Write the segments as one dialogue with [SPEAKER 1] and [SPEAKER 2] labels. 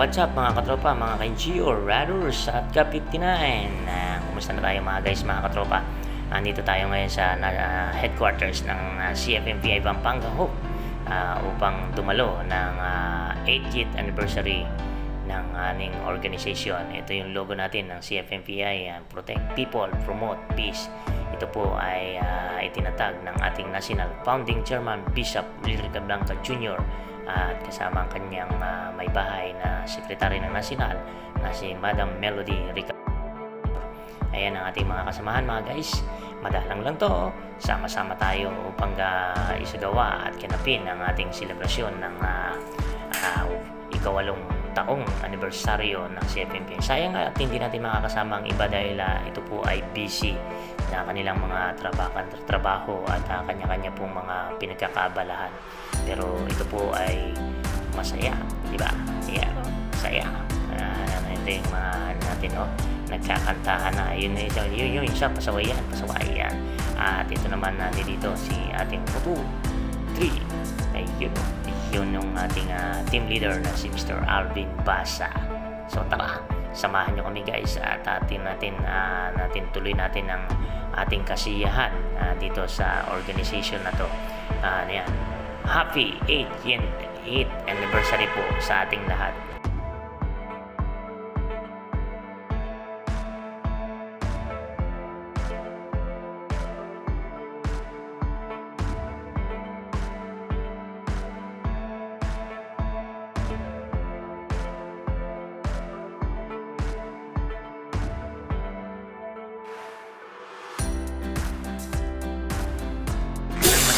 [SPEAKER 1] What's up mga katropa, mga ka-Gio, Radors at Ka-59. Kumusta na tayo mga guys, mga katropa? Nandito tayo ngayon sa headquarters ng CFMPI Pampanga Hope upang dumalo ng 80th anniversary ng aming organization. Ito yung logo natin ng CFMPI, Protect People, Promote Peace. Ito po ay itinatag ng ating National Founding Chairman Bishop Willie Blanca Jr. At kasama ang kanyang may bahay na sekretary ng nasyonal na si Madam Melody Rica. Ayan ang ating mga kasamahan mga guys. Madalang lang to. Sama-sama tayo upang isagawa at kinapin ang ating selebrasyon ng ikawalong taong anibersaryo ng CFMPI. Sayang at hindi natin makakasama ang iba dahil ito po ay busy na kanilang mga trabaho at kanya-kanya pong mga pinagkakaabalahan. Pero ito po ay masaya, di ba? Yan, masaya. Ito yung mga natin, nagkakantahan na. Yun isa, pasawayan. At ito naman natin dito, si ating 2, 3. Ayun, yun yung ating team leader na si Mr. Alvin Basa. So tara, samahan nyo kami guys at natin tuloy natin ang ating kasiyahan dito sa organization na to. Yan. Happy 8th anniversary po sa ating lahat.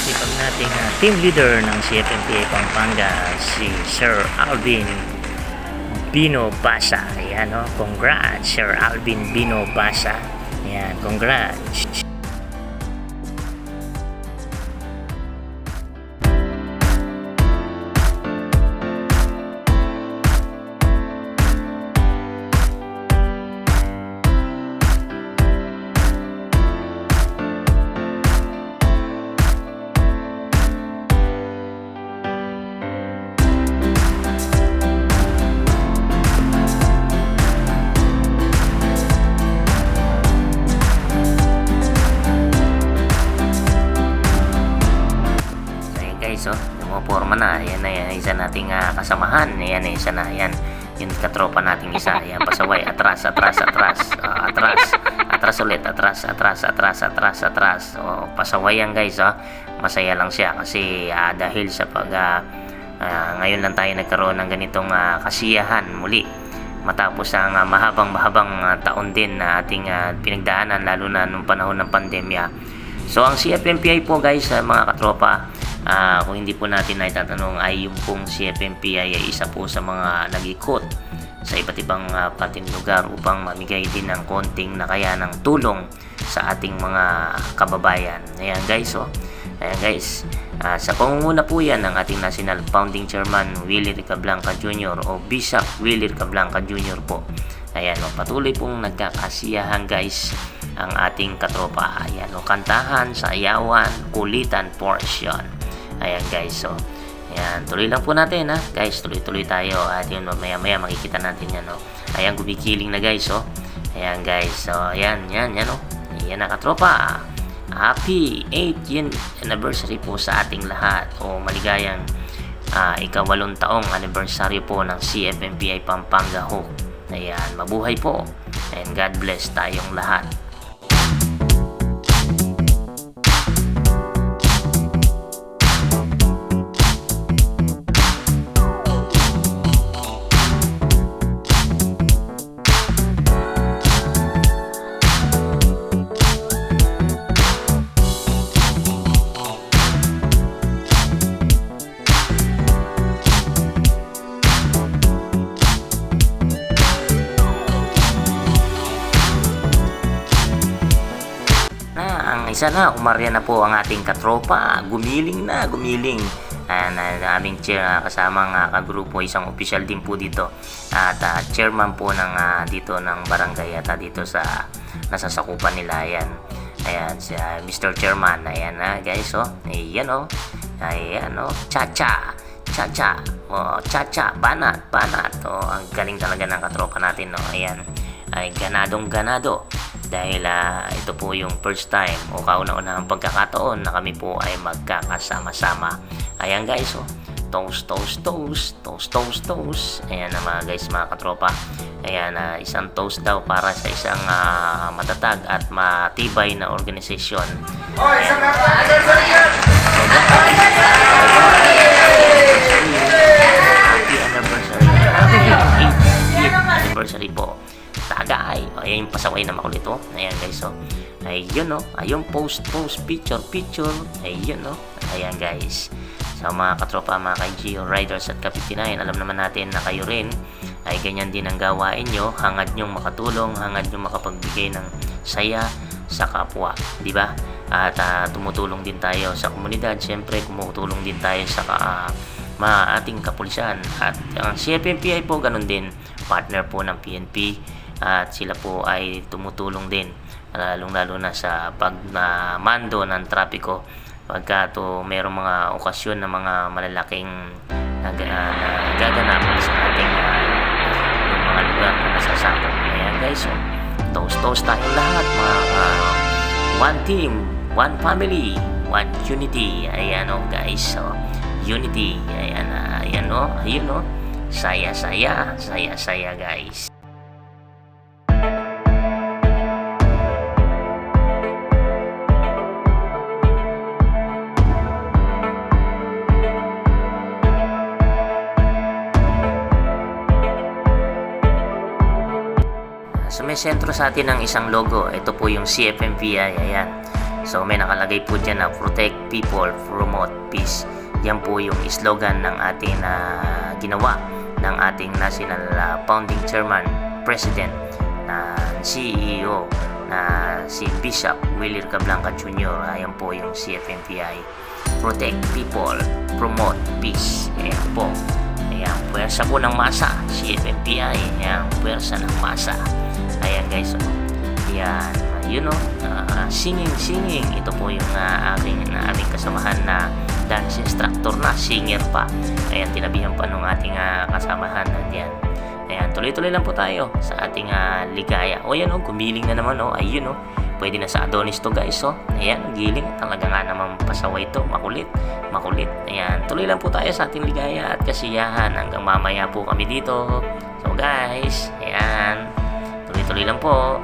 [SPEAKER 1] Masipag nating team leader ng CFMPI Pampanga, si Sir Alvin Bino Basa. Ayan, congrats Sir Alvin Bino Basa. Ayan, congrats. Forma na, yan isa nating kasamahan. Yan isa na, yan yung katropa nating isa. Yan, pasaway, atras ulit, atras. O, pasaway yan guys, masaya lang siya kasi dahil sa ngayon lang tayo nagkaroon ng ganitong kasiyahan muli matapos ang mahabang taon din na ating pinagdaanan, lalo na nung panahon ng pandemya. So ang CFMPI po guys, mga katropa, kung hindi po natin naitatanong, ay yung pong CFMPI ay isa po sa mga nag-ikot sa iba't ibang pating lugar upang mamigay din ng konting nakayanang tulong sa ating mga kababayan. Ayan guys, ayan guys, sa pangunguna po yan ng ating National Founding Chairman Willie Rica Blanca Jr. o Bishop Willie Rica Blanca Jr. po. Ayan, patuloy pong nagkakasiyahan guys ang ating katropa. Ayan, kantahan, sayawan, kulitan portion. Ayan guys, ayan, tuloy lang po natin guys, tuloy tayo at yun, maya makikita natin yan, ayan, gumikiling na guys, ayan guys, ayan na katropa. Happy 8th anniversary po sa ating lahat, maligayang ikawalong taong anniversary po ng CFMPI Pampanga Hope. Ayan, mabuhay po and God bless tayong lahat. Isa na, umarya na po ang ating katropa. Gumiling. Aming kasamang kagrupo, isang official din po dito. At chairman po ng dito ng barangay at dito sa nasasakupan nila. Ayan si Mr. Chairman. Ayan guys, ayan Chacha. Chacha. Chacha, banat. Ang galing talaga ng katropa natin, no? Ayan, ay ganadong-ganado. Dahil ito po yung first time o kauna-unahang pagkakataon na kami po ay magkakasama-sama. Ayan guys, toast. Ayan na mga guys, mga katropa. Ayan, isang toast daw para sa isang matatag at matibay na organisasyon. Ayan. Happy anniversary po. Tagay. Ayan yung pasaway na makulit, Ayan guys, ayun, ayun, post, picture. Ayun, ayan guys. Sa mga katropa, mga ka-Geo Riders at Kapitinayan, alam naman natin na kayo rin ay ganyan din ang gawain nyo. Hangad nyong makatulong, hangad nyong makapagbigay ng saya sa kapwa, di ba? At tumutulong din tayo sa komunidad. Siyempre, tumutulong din tayo sa ating kapulisan. At ang CFMPI po, ganun din, partner po ng PNP. At sila po ay tumutulong din, lalong-lalo na sa pagmando ng trapiko pagka mayroong mga okasyon na mga malalaking gaganap sa ating mga lugar na nasasakop. Ayan guys, toast tayong lahat, mga one team, one family, one unity. Ayan guys, unity. Ayan, ayun, saya guys. So may sentro sa atin ng isang logo. Ito po yung CFMPI. Ayan. So may nakalagay po dyan na Protect People, Promote Peace. Yan po yung slogan ng ating ginawa ng ating National Founding Chairman, President, na CEO na si Bishop Willie Cablanca Jr. Ayan po yung CFMPI. Protect People, Promote Peace. Ayan po. Ayan, puwersa po ng masa. CFMPI. Ayan, puwersa ng masa. Ayan guys, yan, singing. Ito po yung aming kasamahan na dance instructor na, singer pa. Ayan, tinabihan pa nung ating kasamahan. Ayan, tuloy-tuloy lang po tayo sa ating ligaya. Ayan, gumiling na naman, ayun, pwede na sa Adonis to guys, ayan, giling, talaga nga naman pasaway to, makulit. Ayan, tuloy lang po tayo sa ating ligaya at kasiyahan hanggang mamaya po kami dito. So guys, ayan, tuloy lang po.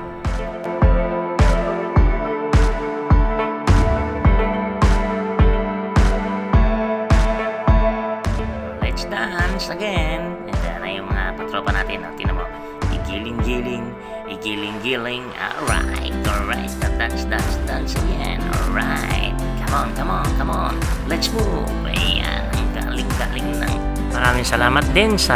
[SPEAKER 1] Let's dance again. Ayan na yung mga patropa natin. Tingnan mo. Igiling-giling. Alright. Dance again. Alright. Come on. Let's move. Ayan. Ang galing ng... Maraming salamat din sa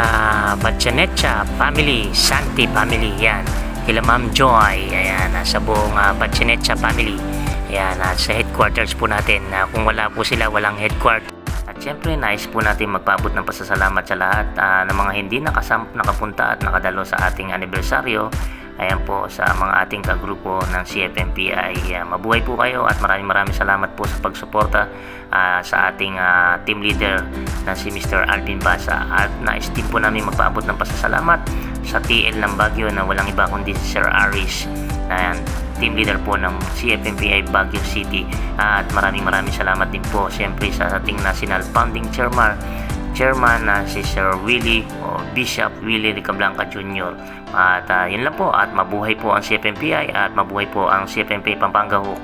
[SPEAKER 1] Batchanecha family, Santi family. Yan. Kila Ma'am Joy, ayan, sa buong Batchanecha family. Ayan, sa headquarters po natin. Kung wala po sila, walang headquarters. At syempre, nais po natin magpaabot ng pasasalamat sa lahat ng mga hindi nakapunta at nakadalo sa ating anibersaryo. Ayan po, sa mga ating kagrupo ng CFMPI. Mabuhay po kayo at maraming salamat po sa pagsuporta sa ating team leader na si Mr. Alvin Basa. At nais din po namin magpaabot ng pasasalamat sa TL ng Baguio na walang iba kundi si Sir Aris, team leader po ng CFMPI Baguio City. At maraming salamat din po siyempre sa ating National Founding Chairman na si Sir Willie o Bishop Willie Cablanca Jr. At yun lang po, at mabuhay po ang CFMPI at mabuhay po ang CFMPI Pampanga Hook.